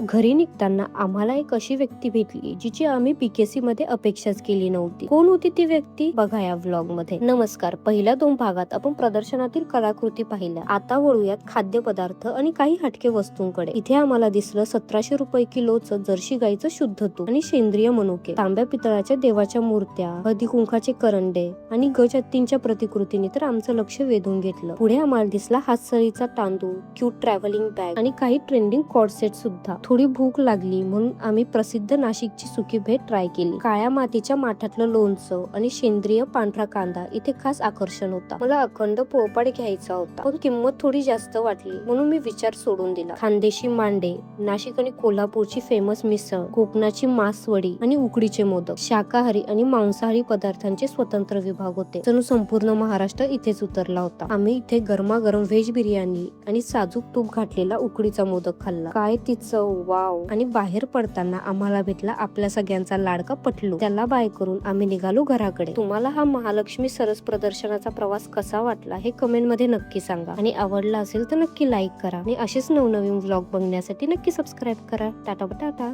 घरी निघताना आम्हाला एक अशी व्यक्ती भेटली जिची आम्ही पीकेसी मध्ये अपेक्षाच केली नव्हती. कोण होती ती व्यक्ती बघा या व्लॉग मध्ये. नमस्कार. पहिल्या 2 भागात आपण प्रदर्शनातील कलाकृती पाहिल्या. आता वळूयात खाद्यपदार्थ आणि काही हटके वस्तूंकडे. इथे आम्हाला दिसलं 1700 रुपये किलोचं जर्सी गाईचं शुद्ध तूप आणि सेंद्रिय मनुके, तांब्या पितळाच्या देवाच्या मूर्त्या, हळदी कुंकाचे करंडे आणि गजहत्तींच्या प्रतिकृतीने तर आमचं लक्ष वेधून घेतलं. पुढे आम्हाला दिसला हातसळीचा तांदूळ, क्यूट ट्रॅव्हलिंग बॅग आणि काही ट्रेंडिंग कॉर्ड सेट सुद्धा. थोडी भूक लागली म्हणून आम्ही प्रसिद्ध नाशिकची सुकी भेट ट्राय केली. काळ्या मातीच्या माठातलं लोणचं आणि सेंद्रिय पांढरा कांदा इथे खास आकर्षण होता. मला अखंड पोळपाट घ्यायचा होता, पण किंमत थोडी जास्त वाटली म्हणून मी विचार सोडून दिला. खानदेशी मांडे, नाशिक आणि कोल्हापूरची फेमस मिसळ, कोकणाची मासवडी आणि उकडीचे मोदक, शाकाहारी आणि मांसाहारी पदार्थांचे स्वतंत्र विभाग होते. जणू संपूर्ण महाराष्ट्र इथेच उतरला होता. आम्ही इथे गरमागरम व्हेज बिर्याणी आणि साजूक तूप घातलेला उकडीचा मोदक खाल्ला. काय ती चव, वाव. आणि बाहेर पडताना आम्हाला भेटला आपल्या सगळ्यांचा लाडका पटलू. त्याला बाय करून आम्ही निघालो घराकडे. तुम्हाला हा महालक्ष्मी सरस प्रदर्शनाचा प्रवास कसा वाटला हे कमेंट मध्ये नक्की सांगा आणि आवडला असेल तर नक्की लाईक करा आणि असेच नवनवीन व्लॉग बघण्यासाठी नक्की सबस्क्राईब करा. टाटा.